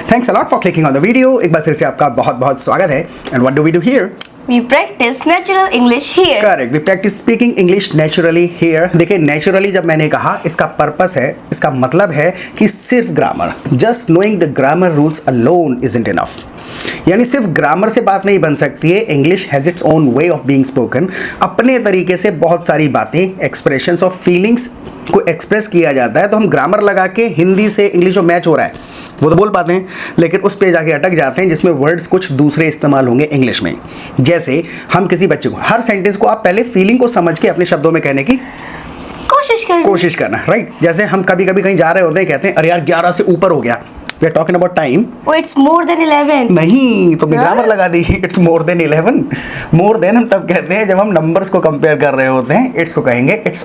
Thanks a lot for clicking on the video. एक बार फिर से आपका बहुत बहुत स्वागत है. And what do we do here? We practice natural English here. Correct. We practice speaking English naturally here. देखिए naturally जब मैंने कहा इसका पर्पस है, इसका मतलब है कि सिर्फ grammar. Just knowing the grammar rules alone isn't enough. यानी सिर्फ ग्रामर से बात नहीं बन सकती है. English has its own way of being spoken. अपने तरीके से बहुत सारी बातें, एक्सप्रेशंस और फीलिंग्स को एक्सप्रेस किया जाता है. तो हम ग्रामर लगा के हिंदी से इंग्लिश में मैच हो रहा है वो तो बोल पाते हैं, लेकिन उस पे जाके अटक जाते हैं जिसमें वर्ड्स कुछ दूसरे इस्तेमाल होंगे इंग्लिश में. जैसे हम किसी बच्चे को, हर सेंटेंस को आप पहले फीलिंग को समझ के अपने शब्दों में कहने की कोशिश करना. राइट. जैसे हम कभी कभी कहीं जा रहे होते हैं, कहते हैं अरे यार 11 से ऊपर हो गया. We are talking about time. Oh, it's more than 11. नहीं, तुमने ग्रामर लगा दी. It's more than 11. More than हम तब कहते हैं जब हम नंबर्स को कंपेयर कर रहे होते हैं. It's को कहेंगे It's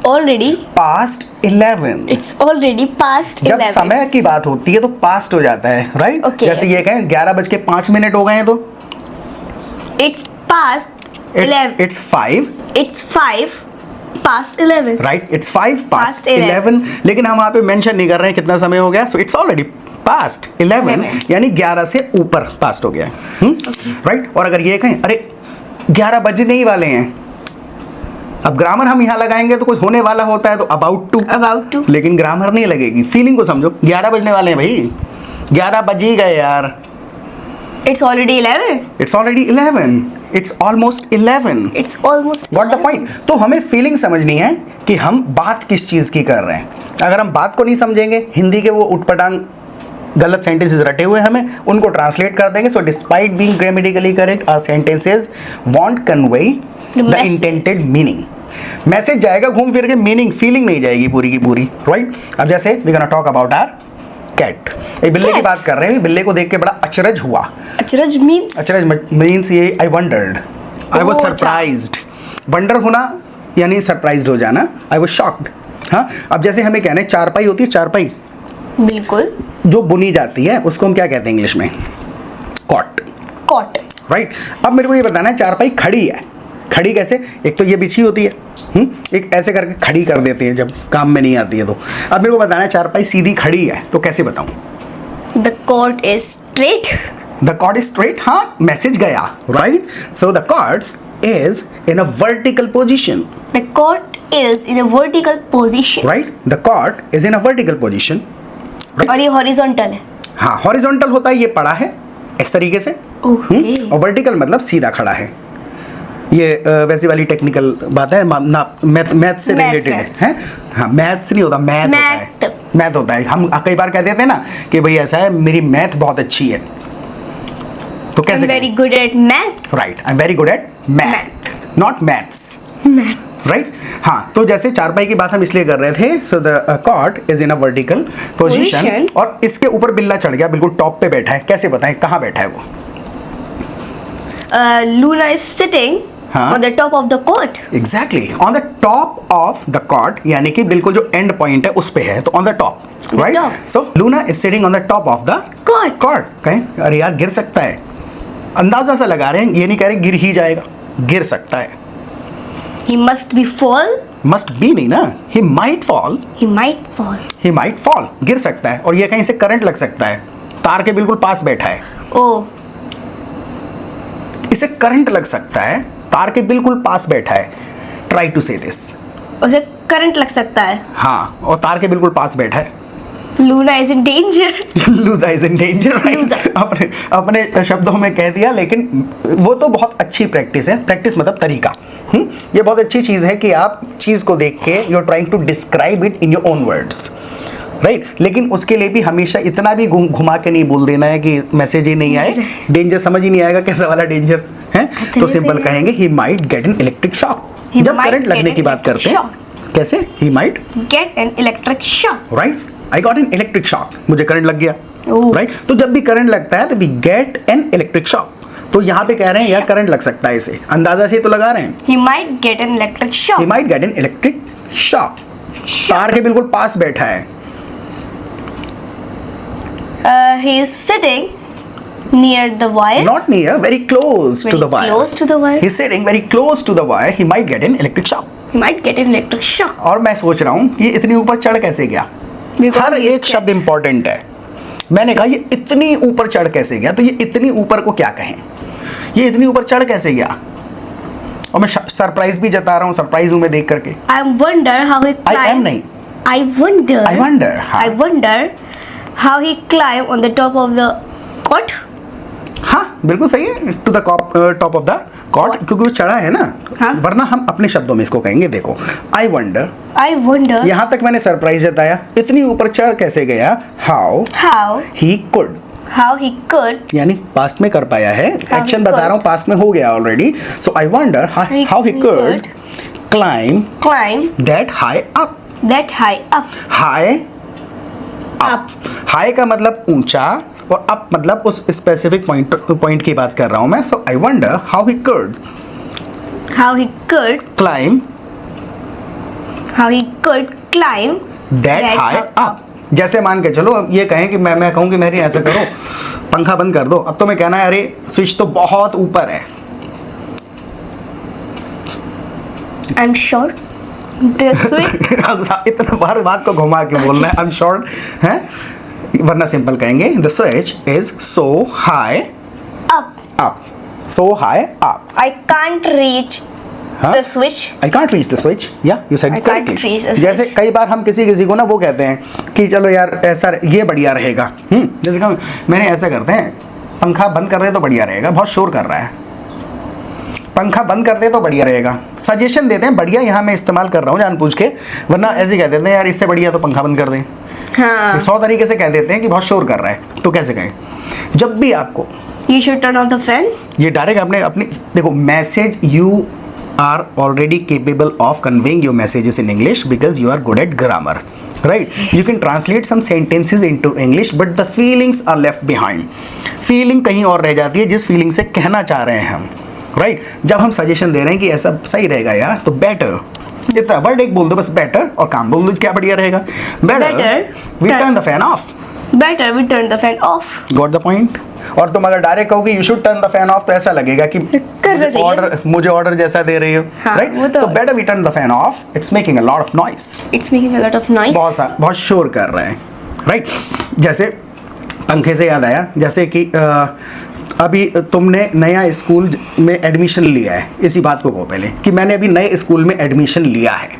already past 11. It's already past 11. जब समय की बात होती है तो पास्ट हो जाता है. राइट. Okay. जैसे ये कहें 11:05 हो गए हैं तो It's past 11. It's 5. It's 5 past 11. Right. It's 5 past 11. लेकिन हम वहाँ पे मेंशन नहीं कर रहे हैं कितना समय हो गया. सो इट्स ऑलरेडी past 11 यानी 11 से ऊपर पास्ट हो गया है. राइट. और अगर ये कहें अरे 11 बजने ही वाले हैं, अब ग्रामर हम यहाँ लगाएंगे तो कुछ होने वाला होता है तो अबाउट टू, लेकिन ग्रामर नहीं लगेगी. फीलिंग को समझो. 11 बजने वाले हैं भाई, 11 बज ही गए यार. It's already 11. It's already 11. It's almost 11. It's almost. What the point? तो हमें फीलिंग समझनी है कि हम बात किस चीज़ की कर रहे हैं. अगर हम बात को नहीं समझेंगे, हिंदी के वो उटपटांग गलत सेंटेंसेस रटे हुए हमें उनको ट्रांसलेट कर देंगे. So despite being grammatically correct our sentences won't convey the intended meaning. Message जाएगा घूम फिर के, मीनिंग फीलिंग नहीं जाएगी पूरी की पूरी. राइट. अब जैसे we gonna talk about our cat. एक बिल्ले की बात कर रहे हैं. बिल्ले को देख के बड़ा अचरज हुआ. अचरज मीन्स ये आई wandered, I was surprised. Wonder होना यानी सरप्राइज्ड हो जाना. I was shocked. हाँ. अब जैसे हमें कहना है चारपाई होती है, चारपाई बिल्कुल जो बुनी जाती है उसको हम क्या कहते हैं इंग्लिश में? कॉट. राइट. अब मेरे को ये बताना है चारपाई खड़ी है. खड़ी कैसे? एक तो ये बिछी होती है, एक ऐसे करके खड़ी कर देते हैं जब काम में नहीं आती है तो. अब मेरे को बताना है चारपाई सीधी खड़ी है तो कैसे बताऊं? The cord is straight. The cord is straight. हाँ, मैसेज गया. Right. So the cord is in a vertical position. The cord is in a vertical position. Right. The cord is in a vertical position. Right. और ये horizontal है. हाँ, horizontal होता है, ये पड़ा है इस तरीके से. Okay. और vertical मतलब सीधा खड़ा है. ये वैसी वाली टेक्निकल बात है, मैथ से रिलेटेड है. हाँ, मैथ से नहीं होता, मैथ होता है. हम कई बार कह देते हैं ना कि भाई ऐसा है मेरी मैथ बहुत अच्छी है तो कैसे? I'm very good at math. Right. I am very good at math, not maths. Right. हाँ. तो जैसे चारपाई की बात हम इसलिए कर रहे थे. So the cot is in a vertical position और इसके ऊपर बिल्ला चढ़ गया, बिल्कुल टॉप पे बैठा है. कैसे बताएं कहाँ बैठा है वो? Luna is sitting on the top of the cot. Exactly. On the top of the cot यानी कि बिल्कुल जो एंड पॉइंट है उस पे है तो on the top. Right? So Luna is sitting on the top of the cot. कहें अरे यार गिर सकता है. अंदाजा सा लगा रहे हैं, ये नहीं कह रहे गिर ही जाएगा, गिर सकता है. He must be fall. Must be नहीं ना. He might fall. He might fall. गिर सकता है. और ये कहीं से करंट लग सकता है. तार के बिल्कुल पास बैठा है. Oh. इसे करंट लग सकता है. तार के बिल्कुल पास बैठा है. ट्राई टू से दिस. उसे करंट लग सकता है. हाँ, और तार के बिल्कुल पास बैठा है. Luna is in danger. Luna is in danger. अपने शब्दों में कह दिया, लेकिन वो तो बहुत अच्छी प्रैक्टिस है. प्रैक्टिस मतलब तरीका. ये बहुत अच्छी चीज़ है कि आप चीज़ को देख के you are trying to describe it in your own words. Right. लेकिन उसके लिए भी हमेशा इतना भी घुमा के नहीं बोल देना है कि मैसेज ही नहीं आए, डेंजर समझ ही नहीं आएगा कैसा वाला डेंजर है. तो सिंपल कहेंगे he might get an electric shock. जब करंट लगने की बात करते हैं कैसे? He might get an electric shock. Right. I got an electric shock. मुझे करंट लग गया. राइट. तो जब भी करंट लगता है तो we get an electric shock. तो यहाँ पे कह रहे हैं यार करंट लग सकता है, इसे अंदाजा से तो लगा रहे हैं. He might get an electric shock. He might get an electric shock. तार के बिल्कुल पास बैठा है. He is sitting near the wire. Not near, very close to the wire. Close to the wire. He's sitting very close to the wire. He might get an electric shock. He might get an electric shock. और मैं सोच रहा हूँ कि इतनी ऊपर चढ़ कैसे गया. हर एक शब्द इंपॉर्टेंट है. मैंने कहा ये इतनी ऊपर चढ़ कैसे गया, तो ये इतनी ऊपर को क्या कहें, ये इतनी ऊपर चढ़ कैसे गया। और मैं सरप्राइज भी जता रहा हूँ, सरप्राइज हूँ मैं देख करके। I wonder how he climbed. I am नहीं। I wonder. हाँ। I wonder how he climbed on the top of the cot. हाँ बिल्कुल सही है, to the top of the cot, क्योंकि वो चढ़ा है ना। हाँ। वरना हम अपने शब्दों में इसको कहेंगे, देखो आई वंडर, I wonder यहाँ तक मैंने सरप्राइज जताया, इतनी ऊपर चढ़ कैसे गया, how how he could, he could यानी पास्ट में कर पाया है, How एक्शन he बता could. रहा हूँ, पास्ट में हो गया already. So I wonder how he could climb climb that high up. that high up. High up, high का मतलब ऊंचा और अप मतलब उस स्पेसिफिक पॉइंट की बात कर रहा हूं मैं। So I wonder how he could How he could climb climb that that high high up. जैसे मान के चलो, अब ये कहें कि मैं कहूँ कि मेरी ऐसे करो, पंखा बंद कर दो, अब तो मैं कहना है अरे स्विच तो बहुत ऊपर है। I'm sure the switch इतना बार बात को घुमा के बोलना है, आई एम श्योर है, वरना सिंपल कहेंगे the switch is so high up. Up, so high up. I can't reach हाँ? the switch. I can't reach the switch, या you said I can't reach the जैसे switch. कई बार हम किसी को ना वो कहते हैं कि चलो यार ऐसा ये बढ़िया रहेगा, जैसे कि मैंने ऐसा करते हैं, पंखा बंद कर दे तो बढ़िया रहेगा, बहुत शोर कर रहा है, पंखा बंद कर दे तो बढ़िया रहेगा। सजेशन देते हैं, बढ़िया यहाँ मैं इस्तेमाल कर रहा हूँ जानबूझ के, वरना ऐसे कह देते हैं यार इससे बढ़िया तो पंखा बंद कर दें। हाँ. 100 तरीके से कह देते हैं कि बहुत शोर कर रहा है, तो कैसे कहें। जब भी आपको You should turn off the fan. ये डायरेक्ट आपने अपनी देखो message, you are already capable of conveying your messages in English because you are good at grammar, right. You can translate some sentences into English but the feelings are left behind. Feeling कहीं और रह जाती है जिस feeling से कहना चाह रहे हैं हम, राइट। जब हम सजेशन दे रहे हैं कि ऐसा सही रहेगा यार, तो बेटर, इतना वर्ड एक बोल दो बस, बेटर, और काम बोल दो क्या बढ़िया रहेगा, better we turn the fan off. Better we turn the fan off. Got the point. और तुम अगर डायरेक्ट कहोगे you should turn the fan off, तो ऐसा लगेगा कि करना चाहिए। मुझे ऑर्डर जैसा दे रही हो, हाँ, राइट। वो तो तो better we turn the fan off, it's making a lot of noise, It's making a lot of noise. बहुत शोर कर रहे हैं, राइट। जैसे पंखे से याद आया, जैसे कि अभी तुमने नया स्कूल में एडमिशन लिया है, इसी बात को कहो पहले कि मैंने अभी नए स्कूल में एडमिशन लिया है।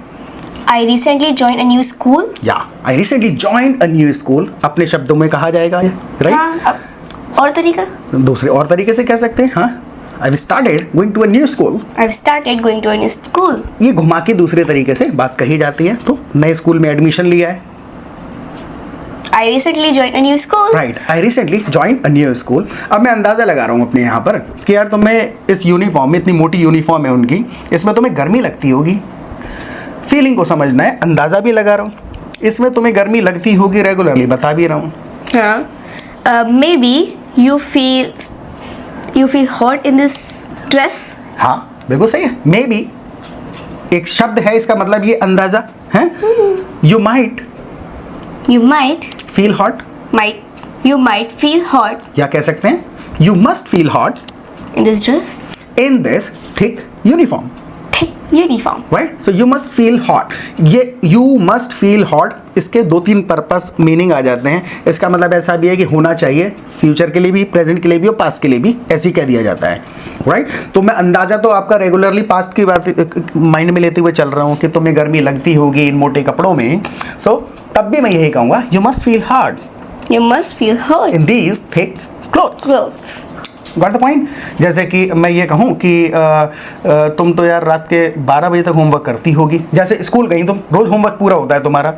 I recently joined a new school. या I recently joined a new school, अपने शब्दों में कहा जाएगा, राइट। हाँ, अब और तरीका. दूसरे और तरीके से कह सकते हैं, हाँ I started going to a new school. I've started going to a new school. ये घुमा के दूसरे तरीके से बात कही जाती है, तो नए स्कूल में एडमिशन लिया है, I recently joined a new school. Right. I recently joined a new school. अब मैं अंदाज़ा लगा रहा हूँ अपने यहाँ पर कि यार तुम्हें इस यूनिफॉर्म में, इतनी मोटी यूनिफॉर्म है उनकी, इसमें तुम्हें गर्मी लगती होगी। फीलिंग को समझना है, अंदाज़ा भी लगा रहा हूँ, इसमें तुम्हें गर्मी लगती होगी, रेगुलरली बता भी रहा हूँ। हाँ. Maybe you feel hot in this dress. हाँ बिल्कुल सही है। मे बी एक शब्द है, इसका मतलब ये अंदाज़ा है। You might You might feel hot, you might feel hot या कह सकते हैं you must feel hot in this dress. In this thick uniform, Thick uniform. Right. So you must feel hot, ये यू मस्ट फील हॉट, इसके 2-3 purpose meaning आ जाते हैं। इसका मतलब ऐसा भी है कि होना चाहिए, फ्यूचर के लिए भी, प्रेजेंट के लिए भी और पास्ट के लिए भी, ऐसे ही कह दिया जाता है, राइट। तो मैं अंदाज़ा तो आपका रेगुलरली पास्ट की बात माइंड में लेते हुए चल रहा हूँ कि तुम्हें गर्मी लगती होगी इन मोटे कपड़ों में। सो तब भी मैं यही कहूँगा, you must feel hot You must feel hot. In these thick clothes. Clothes. Got the point. जैसे कि मैं ये कहूँ कि तुम तो यार रात के 12 बजे तक होमवर्क करती होगी, जैसे स्कूल गई तुम, रोज़ होमवर्क पूरा होता है तुम्हारा,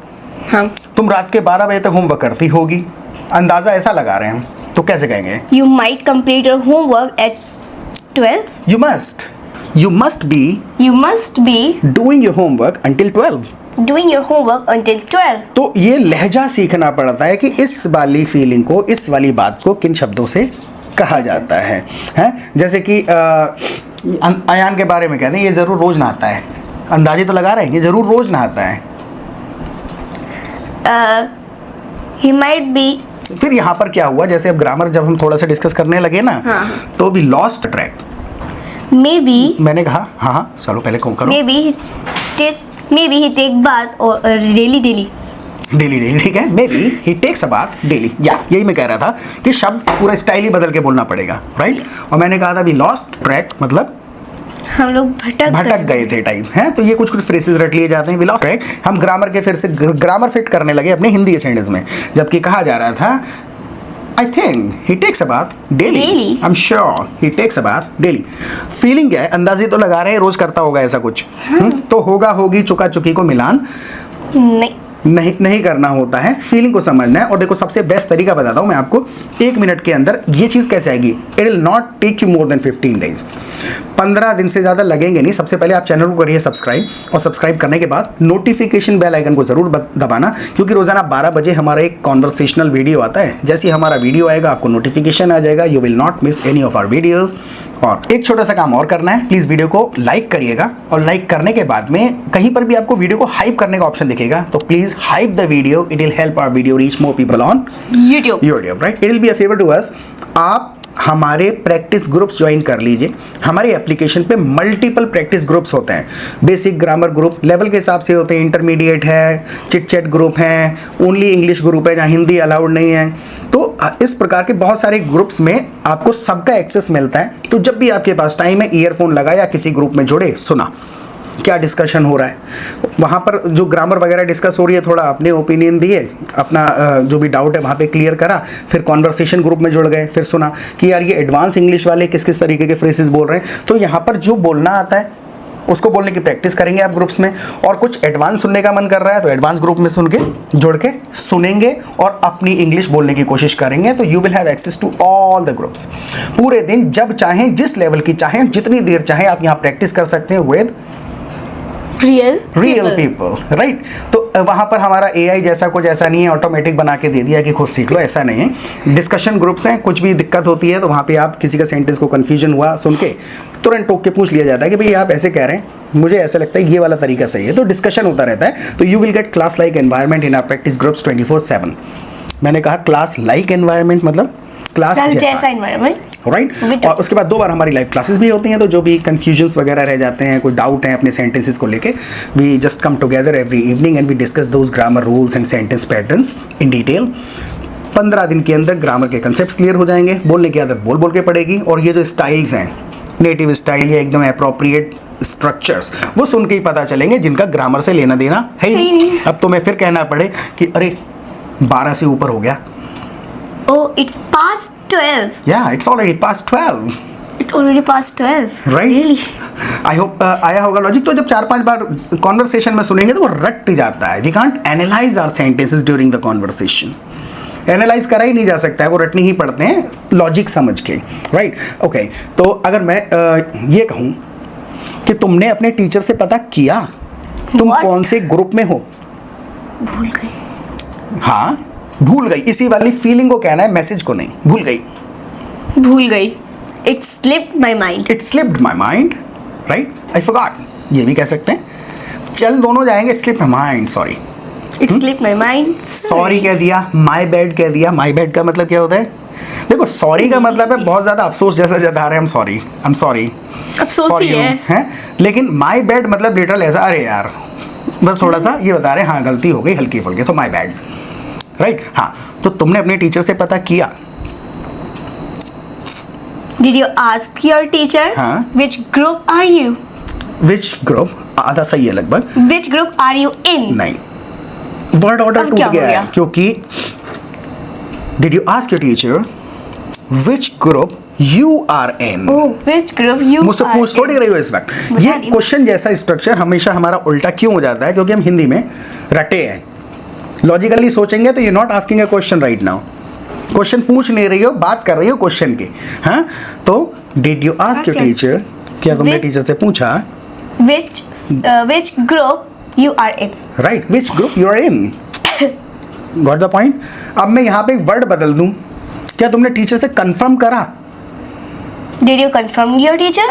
हाँ. तुम रात के 12 बजे तक होमवर्क करती होगी, अंदाज़ा ऐसा लगा रहे हैं, तो कैसे कहेंगे। You might complete your homework at 12. You must be doing your homework until 12। Doing your homework until 12. तो ये लहजा सीखना पड़ता है कि इस वाली फीलिंग को, इस वाली बात को किन शब्दों से कहा जाता है, हैं? जैसे कि अयान के बारे में कहते हैं ये ज़रूर रोज़ नहाता है, अंदाजे तो लगा रहे हैं ये ज़रूर रोज़ नहाता है। He might be. फिर यहाँ पर क्या हुआ, जैसे अब ग्रामर जब हम थोड़ा सा डिस्कस करने लगे ना, हाँ. तो वी लॉस्ट ट्रैक। Maybe. मैंने कहा हाँ चलो पहले करो। Maybe he take bath or daily. Daily daily, ठीक है। Maybe he takes a bath daily, या यही मैं कह रहा था कि शब्द पूरा स्टाइल ही बदल के बोलना पड़ेगा, राइट। और मैंने कहा था अभी लॉस्ट ट्रैक मतलब हम लोग भटक गए थे टाइप है। तो ये कुछ कुछ फ्रेसेस रट लिए जाते हैं, वी लॉस्ट ट्रैक। हम ग्रामर के फिर से ग्रामर फिट करने लगे अपने हिंदी के सेंटेंस में, जबकि कहा जा रहा था I think he takes a bath daily. I'm sure he takes a bath daily. Feeling है, अंदाजे तो लगा रहे हैं रोज करता होगा ऐसा कुछ। तो होगा होगी चुका चुकी को मिलान नहीं करना होता है, फीलिंग को समझना है। और देखो सबसे बेस्ट तरीका बताता हूँ मैं आपको, 1 मिनट के अंदर ये चीज़ कैसे आएगी। It will not take you more than 15 days, 15 दिन से ज़्यादा लगेंगे नहीं। सबसे पहले आप चैनल को करिए सब्सक्राइब, और सब्सक्राइब करने के बाद नोटिफिकेशन बेल आइकन को ज़रूर दबाना, क्योंकि रोज़ाना 12 बजे हमारा एक कॉन्वर्सेशनल वीडियो आता है। जैसे ही हमारा वीडियो आएगा आपको नोटिफिकेशन आ जाएगा, you will not miss any of our videos. और एक छोटा सा काम और करना है, प्लीज़ वीडियो को लाइक करिएगा, और लाइक करने के बाद में कहीं पर भी आपको वीडियो को हाइप करने का ऑप्शन दिखेगा, तो please hype the video, it will help our video reach more people on YouTube, right. It will be a favour to us. आप हमारे प्रैक्टिस ग्रुप्स ज्वाइन कर लीजिए। हमारे एप्लीकेशन पे मल्टीपल प्रैक्टिस ग्रुप्स होते हैं। बेसिक ग्रामर ग्रुप लेवल के हिसाब से होते हैं, इंटरमीडिएट है, चिट चैट ग्रुप हैं, ओनली इंग्लिश ग्रुप है जहाँ हिंदी अलाउड नहीं है। तो इस प्रकार के बहुत सारे ग्रुप्स में आपको सबका एक्सेस मिलता है। तो जब भी आपके पास टाइम है, ईयरफोन लगाया या किसी ग्रुप में जुड़े, सुना क्या डिस्कशन हो रहा है, वहाँ पर जो ग्रामर वगैरह डिस्कस हो रही है, थोड़ा अपने ओपिनियन दिए, अपना जो भी डाउट है वहाँ पे क्लियर करा, फिर कॉन्वर्सेशन ग्रुप में जुड़ गए, फिर सुना कि यार ये एडवांस इंग्लिश वाले किस किस तरीके के फ्रेसेस बोल रहे हैं। तो यहाँ पर जो बोलना आता है उसको बोलने की प्रैक्टिस करेंगे आप ग्रुप्स में, और कुछ एडवांस सुनने का मन कर रहा है तो एडवांस ग्रुप में सुन के जुड़ के सुनेंगे और अपनी इंग्लिश बोलने की कोशिश करेंगे। तो you will have access to all the groups. पूरे दिन जब चाहें, जिस लेवल की चाहें, जितनी देर चाहें, आप यहाँ प्रैक्टिस कर सकते हैं विद रियल पीपल, राइट। तो वहाँ पर हमारा AI जैसा कुछ ऐसा नहीं है, ऑटोमेटिक बना के दे दिया कि खुद सीख लो, ऐसा नहीं है। डिस्कशन ग्रुप्स हैं, कुछ भी दिक्कत होती है तो वहाँ पे आप किसी का सेंटेंस को कन्फ्यूजन हुआ सुन के तुरंत टोक के पूछ लिया जाता है कि भाई आप ऐसे कह रहे हैं, मुझे ऐसा लगता है ये वाला तरीका सही है। तो डिस्कशन होता रहता है। तो you will get class like environment in our practice groups 24/7। मैंने कहा क्लास लाइक एनवायरनमेंट मतलब क्लास जैसा एनवायरनमेंट, राइट। और उसके बाद 2 बार हमारी लाइव क्लासेस भी होती हैं। तो जो भी कंफ्यूजन्स वगैरह रह जाते हैं, कोई डाउट है अपने सेंटेंसेस को लेके, we just come together every evening and we discuss those grammar rules and sentence patterns in detail. 15 दिन के अंदर ग्रामर के कंसेप्ट क्लियर हो जाएंगे, बोलने की आदत बोल के पड़ेगी, और ये जो स्टाइल्स हैं, नेटिव स्टाइल या एकदम अप्रोप्रिएट स्ट्रक्चर्स, वो सुन के ही पता चलेंगे, जिनका ग्रामर से लेना देना है ही नहीं। अब तो मैं फिर कहना पड़े कि अरे 12 से ऊपर हो गया। Oh, it's past 12. Yeah, it's already past 12. It's already past 12. Right? Really? I hope आया होगा लॉजिक। तो जब 4-5 बार कॉन्वर्सेशन में सुनेंगे तो वो रट जाता है। We can't analyze our sentences during the conversation. Analyse करा ही नहीं जा सकता है, वो रटनी ही पड़ते हैं लॉजिक समझ के, राइट। ओके, तो अगर मैं ये कहूँ कि तुमने अपने टीचर से पता किया तुम What? कौन से ग्रुप में हो, भूल गई। हाँ भूल गई, इसी वाली फीलिंग को कहना है, मैसेज को नहीं। भूल गई, It slipped my mind. It slipped my mind, right. I forgot, ये भी कह सकते हैं। चल दोनों जाएंगे, it slipped my mind, sorry. It slipped my mind. Sorry कह दिया, माई बैड कह दिया। माई बैड का मतलब क्या होता है? देखो सॉरी का मतलब है बहुत ज़्यादा अफसोस जैसा जता रहे हैं, आई एम सॉरी, अफसोस ही है। लेकिन माई बैड मतलब लिटरल ऐसा, अरे यार बस थोड़ा सा ये बता रहे हैं, हाँ गलती हो गई हल्की फुल्की, तो माई बैड, राइट। हाँ, तो तुमने अपने टीचर से पता किया। Did you ask your teacher? हाँ। Which group are you? Which group, आधा सही है लगभग। Which group are you in? नहीं, वर्ड ऑर्डर टूट गया है, क्योंकि did you ask your teacher which group you are in. Oh, which group you मुझसे are पूछ थोड़ी in? रही हो इस वक्त। बता ये रही हूँ। क्वेश्चन जैसा स्ट्रक्चर हमेशा हमारा उल्टा क्यों हो जाता है? क्योंकि हम हिंदी में रटे हैं। लॉजिकली सोचेंगे तो you not asking a question right now, question पूछ नहीं रही हो, बात कर रही हो क्वेश्चन की। हाँ, तो did you ask your teacher, क्या तुमने टीचर से पूछा Which group you are in? Right, which group you are in. Got the point. अब मैं यहाँ पे एक वर्ड बदल दूं, क्या तुमने टीचर से कंफर्म करा? Did you confirm your teacher?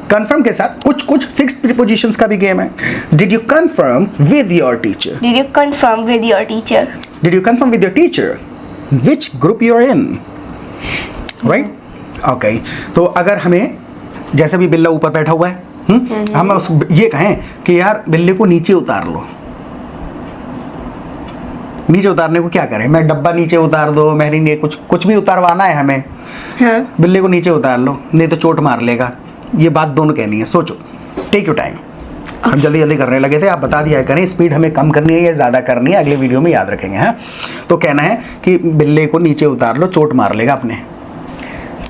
Confirm के साथ कुछ कुछ फिक्स्ड प्रीपोजिशंस का भी गेम है। Did you confirm with your teacher, Did you confirm with your teacher? Did you confirm with your teacher which group you are in, right. Okay, तो अगर हमें जैसे भी बिल्ला ऊपर बैठा हुआ है, हम उस ये कहें कि यार बिल्ले को नीचे उतार लो, नीचे उतारने को क्या करें? मैं डब्बा नीचे उतार दो, मेहरी ने कुछ भी उतारवाना है हमें, हाँ. बिल्ली को नीचे उतार लो, नहीं तो चोट मार लेगा। ये बात दोनों कहनी है, सोचो, टेक योर टाइम। हम जल्दी जल्दी करने लगे थे, आप बता दिया करें स्पीड हमें कम करनी है या ज़्यादा करनी है, अगले वीडियो में याद रखेंगे। हाँ, तो कहना है कि बिल्ली को नीचे उतार लो, चोट मार लेगा अपने।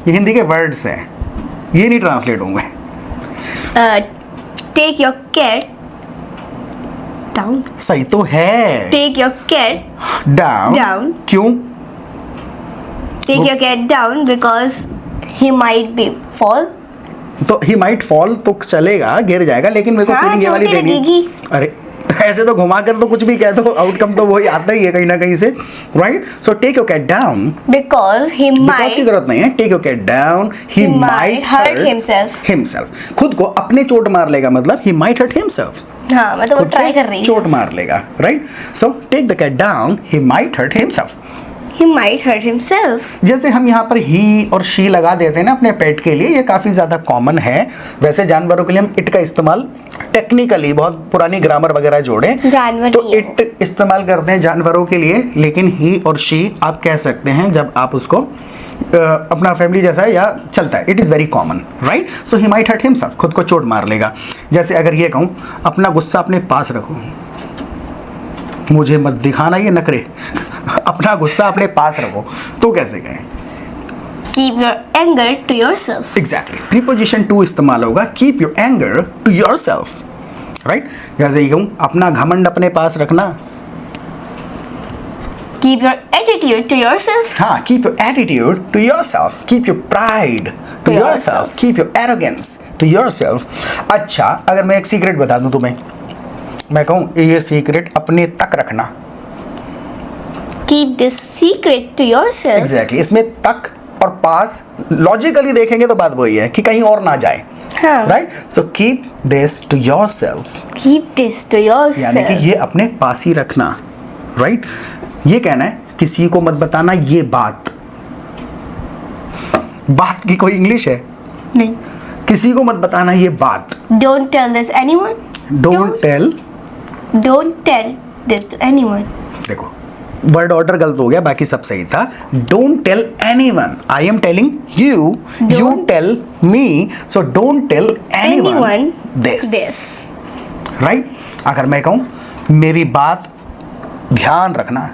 ये हिंदी के वर्ड्स हैं, ये नहीं ट्रांसलेट होंगे। Take your cat down. सही तो है, Take your cat down. down. क्यों? Take your cat down because he might be fall. तो ही माइट फॉल तो चलेगा, गिर जाएगा, लेकिन मेरे को हाँ, फीलिंग ये वाली चोटें देनी है। लगेगी। अरे ऐसे तो घुमा कर तो कुछ भी कह दो, आउटकम तो वही आता ही है कहीं ना कहीं से, right? So take your cat down, Because he because की might जरूरत नहीं है। Take your cat down, he might might hurt himself. Himself, खुद को अपने चोट मार लेगा, मतलब ही माइट हर्ट हिमसेल्फ, हाँ, मैं तो वो ट्राई कर रही हूँ. चोट मार लेगा, right? So take the cat down, he might hurt himself. He might hurt himself. जैसे हम यहाँ पर ही और शी लगा देते हैं ना अपने पेट के लिए, ये काफ़ी ज़्यादा कॉमन है। वैसे जानवरों के लिए हम इट का इस्तेमाल टेक्निकली बहुत पुरानी ग्रामर वगैरह जोड़े जानवर तो नहीं है। इट इस्तेमाल करते हैं जानवरों के लिए, लेकिन ही और शी आप कह सकते हैं जब आप उसको अपना फैमिली जैसा है या चलता है। It is very common, right? So he might hurt himself, खुद को चोट मार लेगा। जैसे अगर ये कहूँ अपना गुस्सा अपने पास रखो, मुझे मत दिखाना ये नखरे, अपना गुस्सा अपने पास रखो, तो कैसे कहें? Keep your anger to yourself. Exactly, preposition to इस्तेमाल होगा, keep your anger to yourself, right? जैसे ये कहूँ अपना घमंड अपने पास रखना, Keep your attitude to yourself. हाँ, keep your attitude to yourself, keep your pride to To your yourself. Self, keep your arrogance to yourself. अच्छा, अगर मैं एक सीक्रेट बता दूँ तुम्हें, मैं कहूँ ये सीक्रेट अपने तक रखना, Keep this secret to yourself. Exactly, इसमें तक और पास लॉजिकली देखेंगे तो बात वही है कि कहीं और ना जाए, हाँ. Right? So keep this to yourself, Keep this to यानी कि yourself. ये अपने पास ही रखना, राइट? ये कहना है किसी को मत बताना ये बात। बात की कोई इंग्लिश है? नहीं. किसी को मत बताना ये बात। Don't tell this anyone. Don't tell, Don't tell this to anyone. देखो वर्ड ऑर्डर गलत हो गया, बाकी सब सही था। Don't tell anyone, I am telling you, you Don't tell me, so don't tell anyone Anyone this, this. Right? अगर मैं कहूँ मेरी बात ध्यान रखना,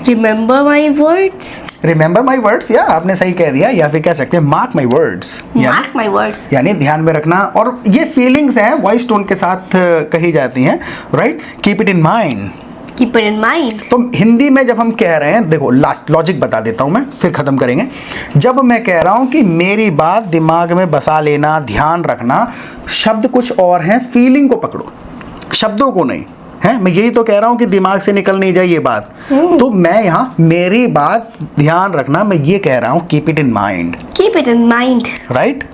Remember my words. Remember my words, या आपने सही कह दिया, या फिर कह सकते हैं mark my words, Mark my words. यानी ध्यान में रखना। और ये फीलिंग्स हैं वॉइस टोन के साथ कही जाती हैं, right? Keep it in mind. Keep it in mind. तो हिंदी में जब हम कह रहे हैं, देखो लास्ट लॉजिक बता देता हूँ मैं, फिर ख़त्म करेंगे। जब मैं कह रहा हूँ कि मेरी बात दिमाग में बसा लेना, ध्यान रखना, शब्द कुछ और हैं, फीलिंग को पकड़ो, शब्दों को नहीं है। मैं यही तो कह रहा हूँ कि दिमाग से निकल नहीं जाए ये बात। तो मैं यहाँ मेरी बात ध्यान रखना, मैं ये कह रहा हूँ keep it in mind, Keep it in mind. Right?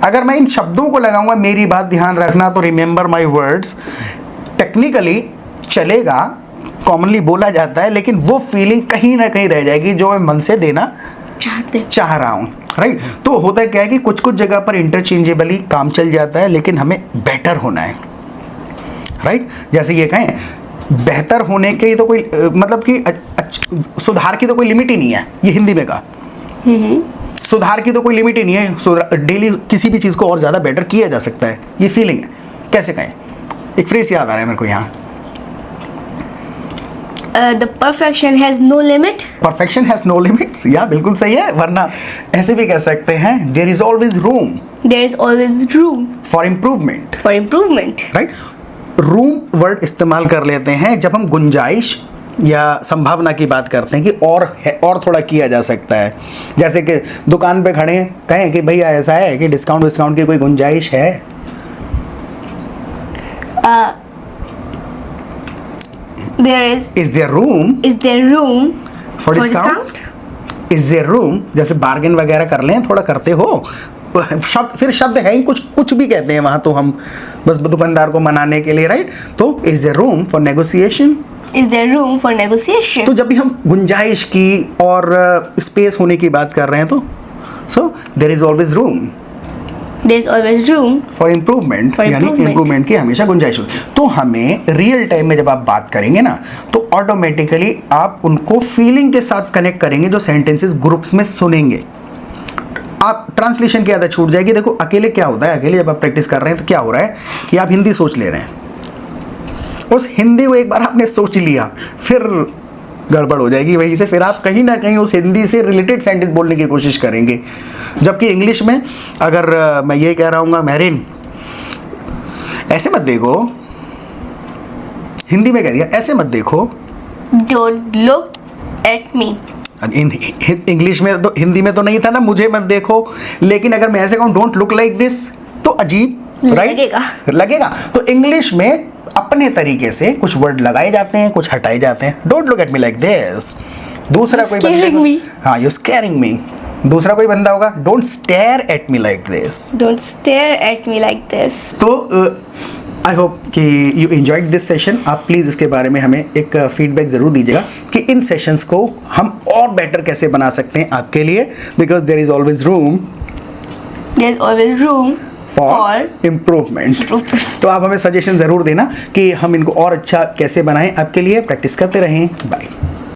अगर मैं इन शब्दों को लगाऊंगा मेरी बात ध्यान रखना, तो रिमेंबर माई वर्ड्स टेक्निकली चलेगा, कॉमनली बोला जाता है, लेकिन वो फीलिंग कहीं ना कहीं रह जाएगी जो मैं मन से देना चाहते. चाह रहा हूँ, राइट? तो होता क्या है कि कुछ कुछ जगह पर इंटरचेंजेबली काम चल जाता है, लेकिन हमें बेटर होना है, राइट? जैसे ये कहें बेहतर होने के तो कोई मतलब कि सुधार की तो कोई लिमिट ही नहीं है, ये हिंदी में कहा। सुधार की तो कोई लिमिट ही नहीं है, डेली किसी भी चीज़ को और ज़्यादा बेटर किया जा सकता है, ये फीलिंग है। कैसे कहें? एक फ्रेज याद आ रहा है मेरे को यहाँ, The perfection has no limit. Perfection has no limits, या बिल्कुल सही है। वरना ऐसे भी कह सकते हैं there is always room There is always room for improvement, for improvement. राइट? रूम वर्ड इस्तेमाल कर लेते हैं जब हम गुंजाइश या संभावना की बात करते हैं कि और है, और थोड़ा किया जा सकता है। जैसे कि दुकान पे खड़े हैं, कहें कि भैया ऐसा है कि डिस्काउंट विस्काउंट की कोई गुंजाइश है? Is there room Is there room for discount? Is there room, जैसे बार्गेन वगैरह कर लें, थोड़ा करते हो, शब्द फिर शब्द है ही, कुछ भी कहते हैं वहाँ, तो हम बस दुकानदार को मनाने के लिए, राइट? तो is there room for negotiation? Is there room for negotiation? तो जब भी हम गुंजाइश की और स्पेस होने की बात कर रहे हैं, तो so there is always room, There's always room. For improvement, For यानी improvement. इम्प्रूवमेंट की हमेशा गुंजाइश होती है। तो हमें रियल टाइम में जब आप बात करेंगे ना, तो ऑटोमेटिकली आप उनको फीलिंग के साथ कनेक्ट करेंगे जो सेंटेंसेस ग्रुप्स में सुनेंगे। आप ट्रांसलेशन की आदत छूट जाएगी। देखो अकेले क्या होता है, अकेले जब आप प्रैक्टिस कर रहे हैं तो क्या हो रहा है कि आप हिंदी सोच ले रहे हैं, उस हिंदी को एक बार आपने सोच लिया, फिर गड़बड़ हो जाएगी वहीं से, फिर आप कहीं ना कहीं उस हिंदी से रिलेटेड सेंटेंस बोलने की कोशिश करेंगे। जबकि इंग्लिश में अगर मैं ये कह रहा हूँ मैरिन ऐसे मत देखो, हिंदी में कह दिया ऐसे मत देखो, Don't look at me. English में तो, हिंदी में तो नहीं था ना मुझे मत देखो, लेकिन अगर मैं ऐसे कहूँ डोंट लुक लाइक दिस तो अजीब लगेगा। लगेगा। तो इंग्लिश में अपने तरीके से कुछ वर्ड लगाए जाते हैं, कुछ हटाए जाते हैं। Don't look at me like this. दूसरा कोई Scaring me. हाँ, यू स्कैरिंग मी। दूसरा कोई बंदा होगा don't stare at me like this. Don't stare at me like this. तो आई होप कि यू एंजॉयड दिस सेशन। आप प्लीज़ इसके बारे में हमें एक फीडबैक ज़रूर दीजिएगा कि इन सेशंस को हम और बेटर कैसे बना सकते हैं आपके लिए, because there is always room There's always room for improvement. तो आप हमें सजेशन ज़रूर देना कि हम इनको और अच्छा कैसे बनाएं। आपके लिए प्रैक्टिस करते रहें। बाय।